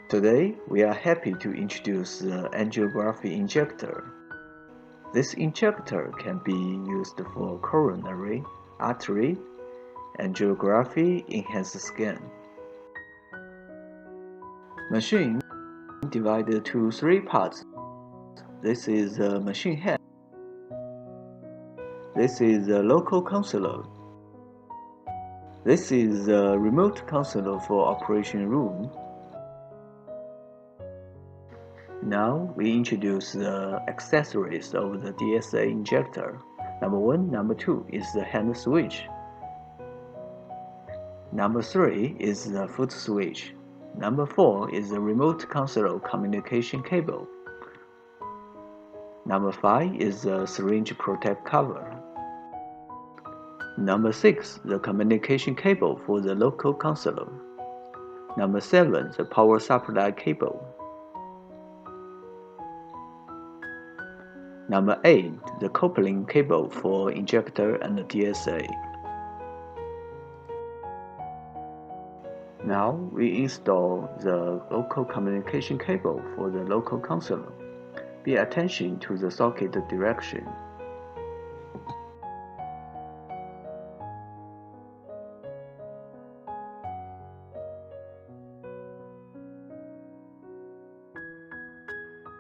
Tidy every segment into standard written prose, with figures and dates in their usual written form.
Today, we are happy to introduce the angiography injector. This injector can be used for coronary, artery, angiography, enhanced scan. Machine divided to 3 parts. This is the machine head. This is the local console. This is the remote console for operation room. Now we introduce the accessories of the DSA injector. Number 1, number 2 is the hand switch. Number 3 is the foot switch. Number 4 is the remote console communication cable. Number 5 is the syringe protect cover. Number 6, the communication cable for the local console. Number 7, the power supply cable. Number 8, the coupling cable for injector and the DSA. Now we install the local communication cable for the local console. Pay attention to the socket direction.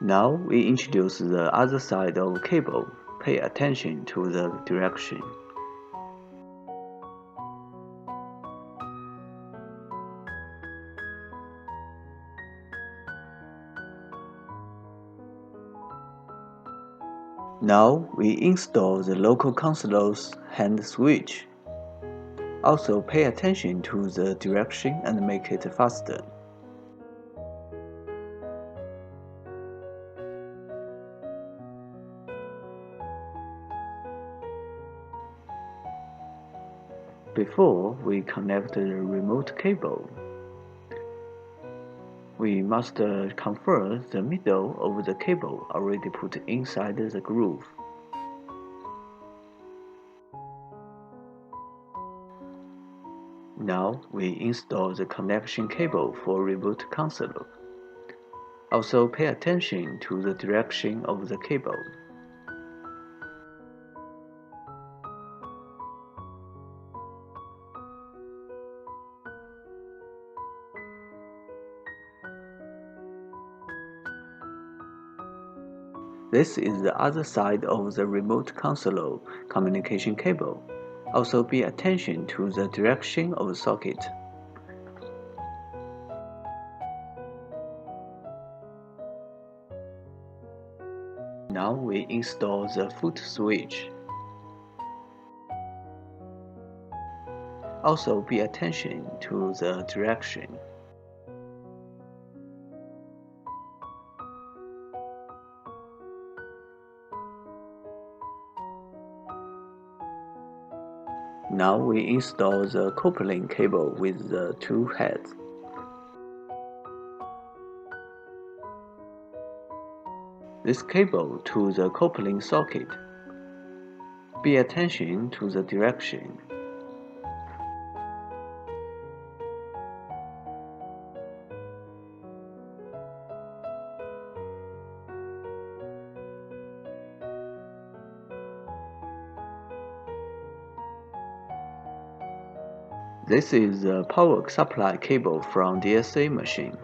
Now we introduce the other side of cable. Pay attention to the direction. Now we install the local console's hand switch. Also pay attention to the direction and make it faster. Before we connect the remote cable, we must confirm the middle of the cable already put inside the groove. Now we install the connection cable for remote console. Also pay attention to the direction of the cable. This is the other side of the remote console communication cable. Also pay attention to the direction of the socket. Now we install the foot switch. Also pay attention to the direction. Now we install the coupling cable with the 2 heads. This cable to the coupling socket. Pay attention to the direction. This is the power supply cable from DSA machine.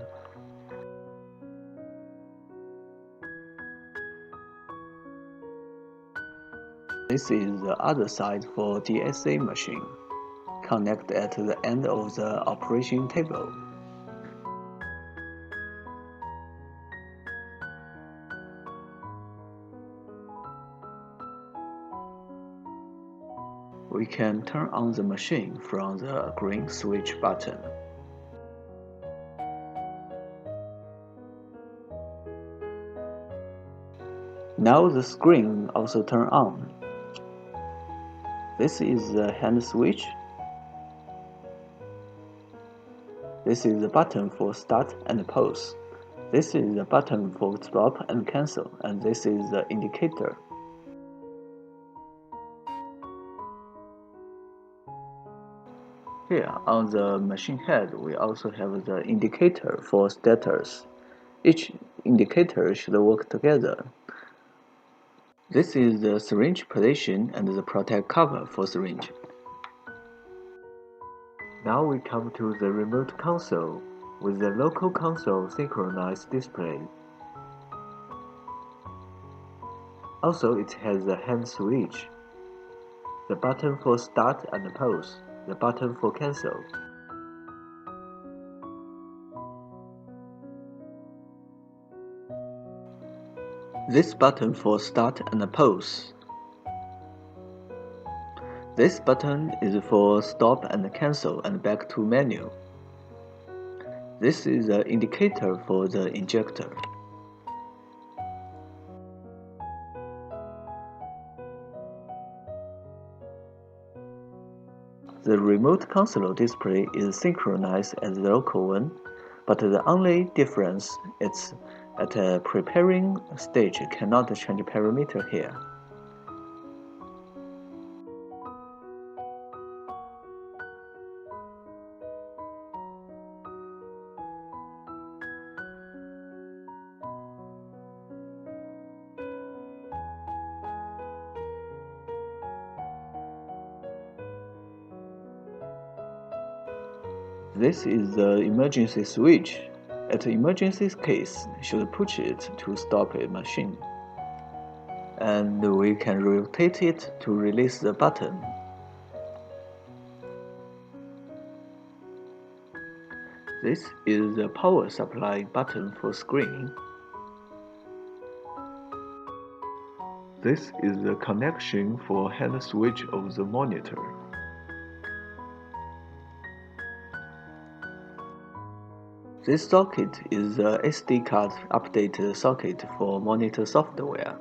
This is the other side for DSA machine. Connect at the end of the operation table. We can turn on the machine from the green switch button. Now the screen also turn on. This is the hand switch. This is the button for start and pause. This is the button for stop and cancel, and this is the indicator. Here on the machine head, we also have the indicator for status. Each indicator should work together. This is the syringe position and the protect cover for syringe. Now we come to the remote console with the local console synchronized display. Also, it has a hand switch, the button for start and pause, the button for cancel. This button for start and pause. This button is for stop and cancel and back to menu. This is the indicator for the injector. The remote console display is synchronized as the local one, but the only difference is at a preparing stage cannot change parameter here. This is the emergency switch. At emergency case, should push it to stop a machine. And we can rotate it to release the button. This is the power supply button for screen. This is the connection for hand switch of the monitor. This socket is the SD card update socket for monitor software.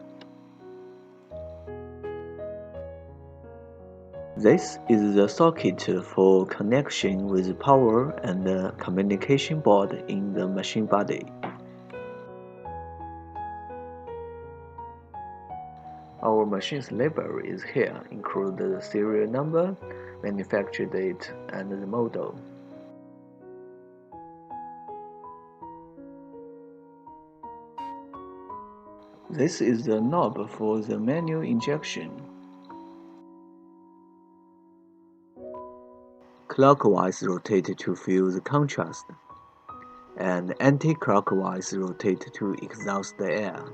This is the socket for connection with power and the communication board in the machine body. Our machine's library is here, including the serial number, manufacture date, and the model. This is the knob for the manual injection. Clockwise rotate to feel the contrast, and anti-clockwise rotate to exhaust the air.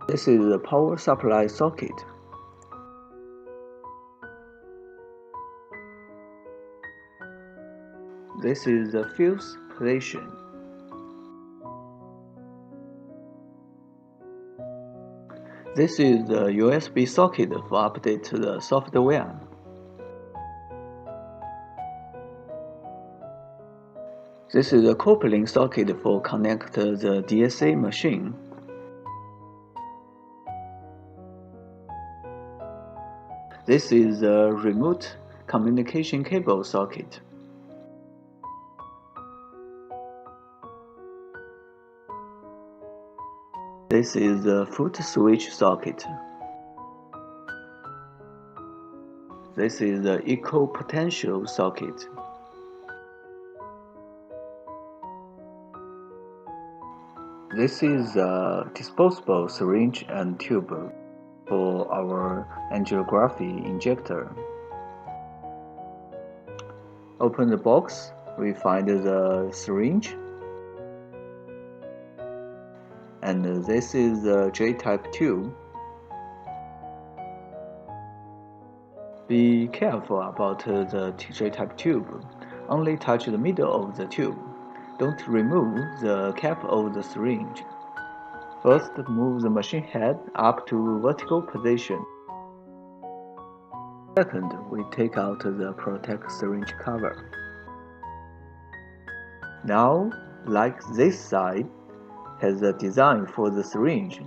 This is the power supply socket. This is the fuse position. This is the USB socket for update the software. This is the coupling socket for connect the DSA machine. This is the remote communication cable socket. This is the foot switch socket. This is the eco-potential socket. This is a disposable syringe and tube for our angiography injector. Open the box, we find the syringe. And this is the J-type tube. Be careful about the J-type tube. Only touch the middle of the tube. Don't remove the cap of the syringe. First, move the machine head up to vertical position. Second, we take out the protect syringe cover. Now, like this side, has a design for the syringe.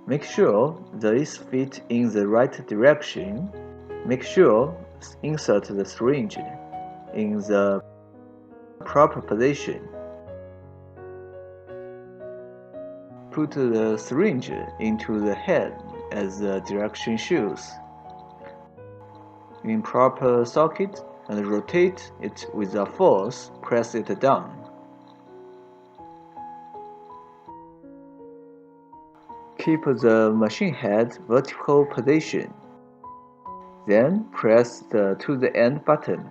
Make sure this fits in the right direction. Make sure insert the syringe in the proper position. Put the syringe into the head as the direction shows. In proper socket and rotate it with a force, press it down. Keep the machine head vertical position. Then press the to the end button.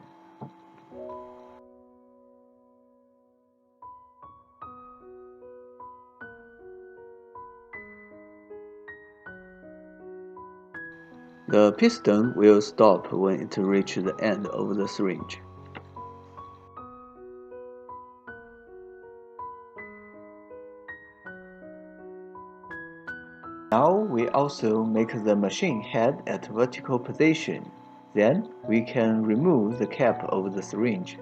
The piston will stop when it reaches the end of the syringe. Now we also make the machine head at vertical position. Then we can remove the cap of the syringe.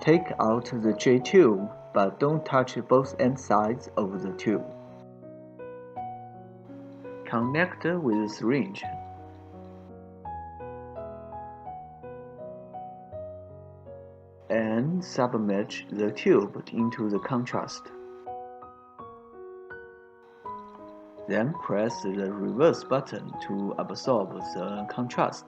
Take out the J tube, but don't touch both end sides of the tube. Connect with the syringe. And submerge the tube into the contrast. Then press the reverse button to absorb the contrast.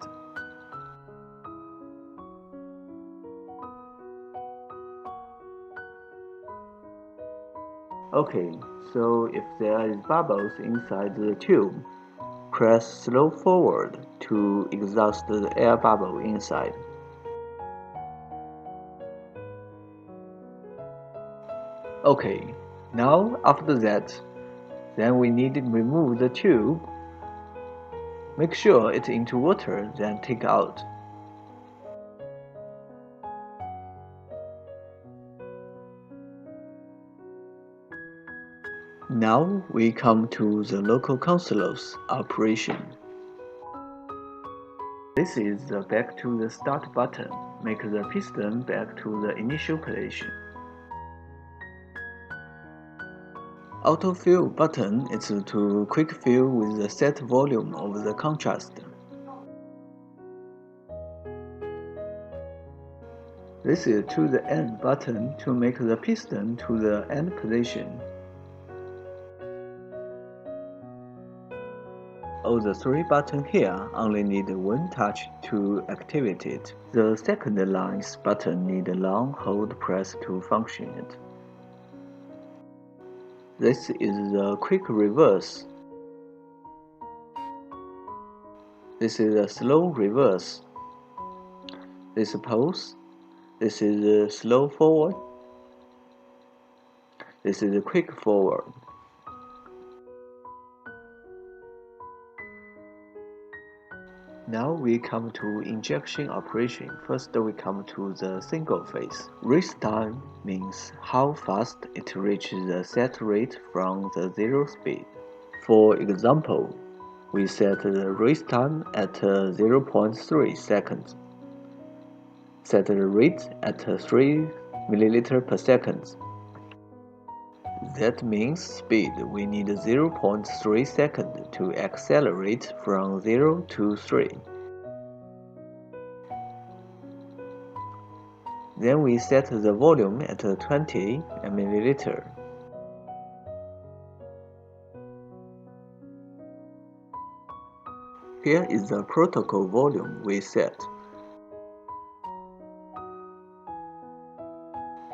Okay, so if there is bubbles inside the tube, press slow forward to exhaust the air bubble inside. Okay, now after that, then we need to remove the tube. Make sure it's into water, then take out. Now we come to the local console operation. This is the back to the start button. Make the piston back to the initial position. Autofill button is to quick fill with the set volume of the contrast. This is to the end button to make the piston to the end position. All the three buttons here only need one touch to activate it. The second lines button need a long hold press to function it. This is the quick reverse. This is a slow reverse. This is pulse. This is a slow forward. This is a quick forward. Now we come to injection operation. First we come to the single phase. Race time means how fast it reaches the set rate from the zero speed. For example, we set the race time at 0.3 seconds. Set the rate at 3 ml per second. That means speed we need 0.3 seconds to accelerate from 0 to 3. Then we set the volume at 20 ml. Here is the protocol volume we set.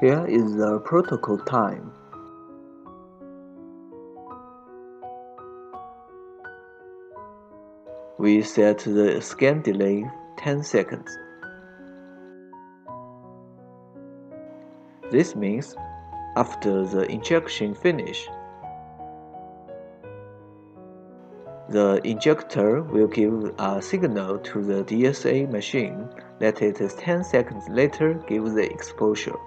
Here is the protocol time. We set the scan delay 10 seconds. This means after the injection finish, the injector will give a signal to the DSA machine that it is 10 seconds later give the exposure.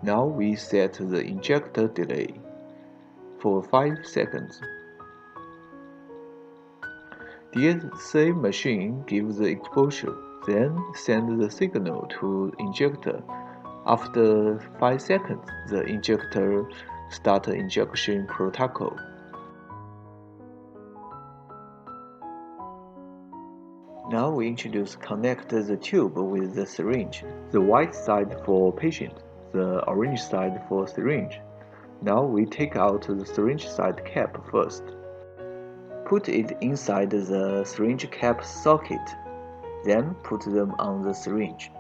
Now we set the injector delay for 5 seconds. DSA machine gives the exposure, then sends the signal to injector. After 5 seconds, the injector starts injection protocol. Now we connect the tube with the syringe. The white side for patient, the orange side for syringe. Now we take out the syringe side cap first. Put it inside the syringe cap socket, then put them on the syringe.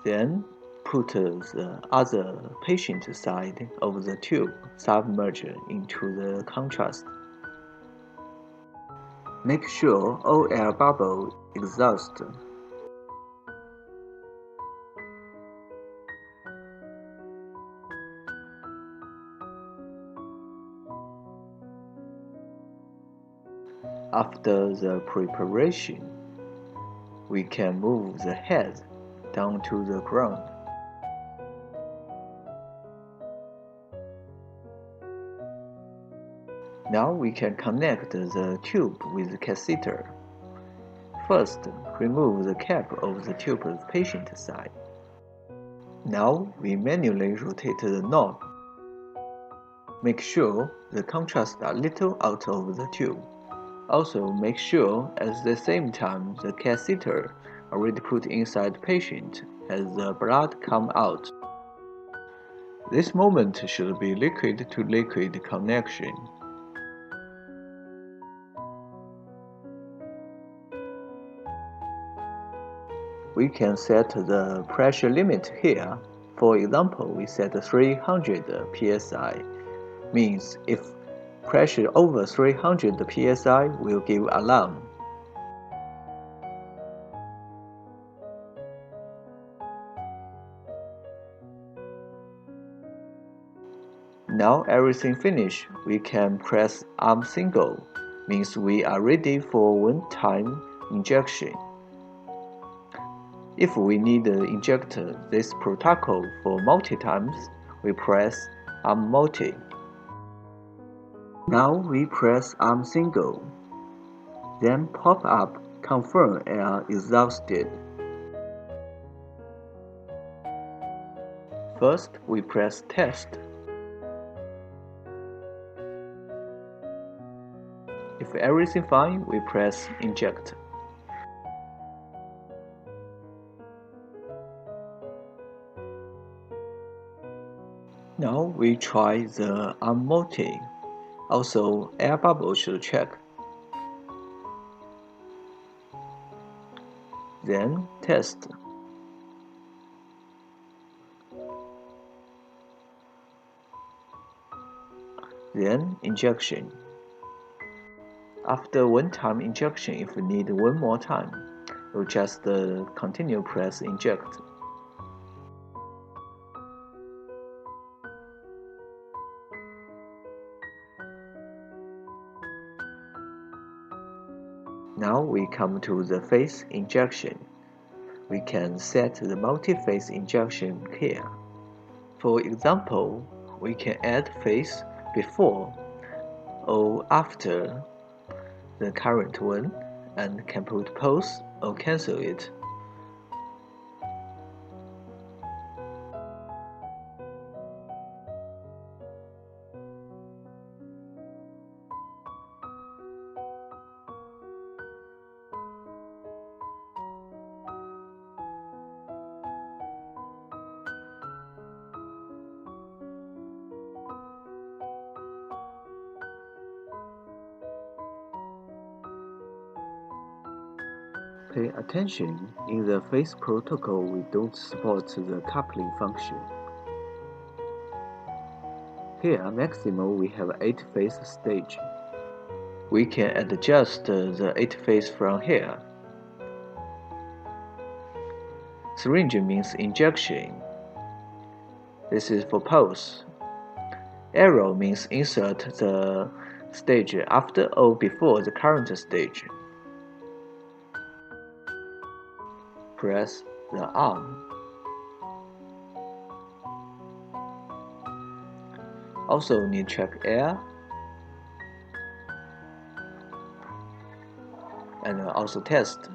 Then put the other patient side of the tube submerged into the contrast. Make sure all air bubbles exhaust. After the preparation, we can move the head down to the ground. Now we can connect the tube with the catheter. First, remove the cap of the tube's patient side. Now we manually rotate the knob. Make sure the contrast a little out of the tube. Also make sure at the same time the catheter already put inside patient has the blood come out. This moment should be liquid to liquid connection. We can set the pressure limit here. For example, we set 300 psi. Means if pressure over 300 psi will give alarm. Now everything finished, we can press arm single, means we are ready for one-time injection. If we need to inject this protocol for multi times, we press arm multi. Now we press arm single, then pop up confirm air exhausted. First we press test. If everything fine, we press inject. Now we try the arm multi. Also, air bubble should check. Then test. Then injection. After one-time injection, if we need one more time, we'll just continue press inject. Now we come to the phase injection. We can set the multi-phase injection here. For example, we can add phase before or after the current one and can put pause or cancel it. Pay attention, in the phase protocol we don't support the coupling function. Here maximum we have 8 phase stage. We can adjust the 8 phase from here. Syringe means injection. This is for pulse. Arrow means insert the stage after or before the current stage. Press the arm. Also need check air and also test.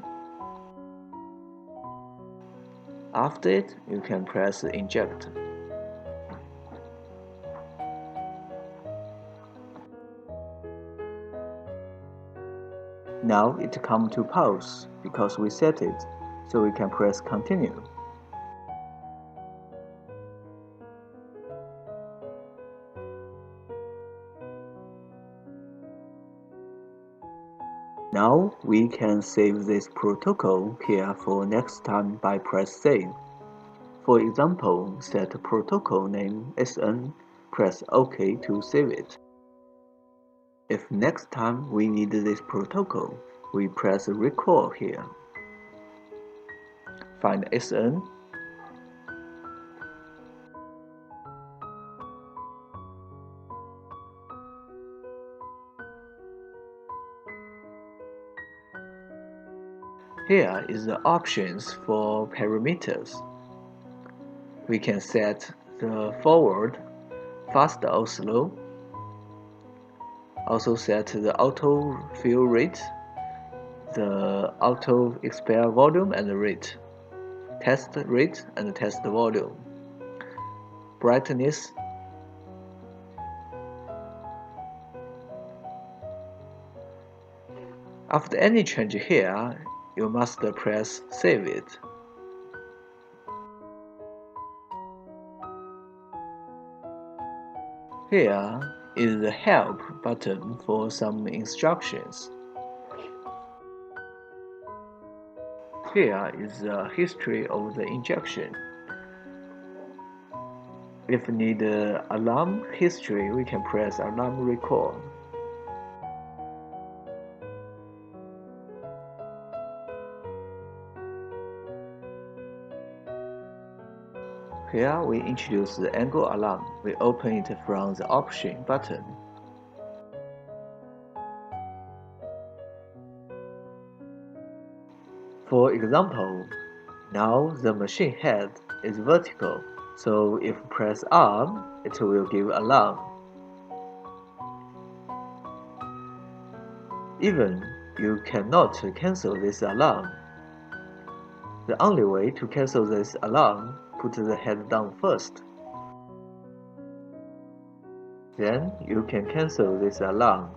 After it, you can press inject. Now it comes to pulse because we set it, so we can press continue. Now we can save this protocol here for next time by press save. For example, set protocol name SN, press OK to save it. If next time we need this protocol, we press recall here. Find SN. Here is the options for parameters. We can set the forward, fast or slow. Also set the auto fill rate, the auto expire volume and rate, test rate and test volume, brightness. After any change here, you must press save it. Here is the help button for some instructions. Here is the history of the injection. If need alarm history, we can press alarm recall. Here we introduce the angle alarm. We open it from the option button. For example, now the machine head is vertical, so if press arm, it will give alarm. Even you cannot cancel this alarm. The only way to cancel this alarm, put the head down first. Then you can cancel this alarm.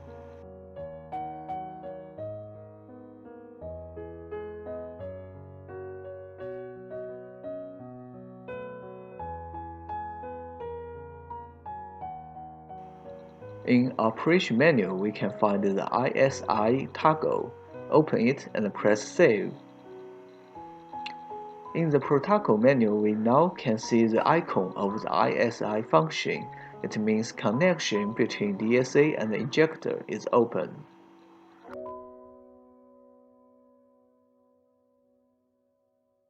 In operation menu, we can find the ISI toggle. Open it and press save. In the protocol menu, we now can see the icon of the ISI function. It means connection between DSA and the injector is open.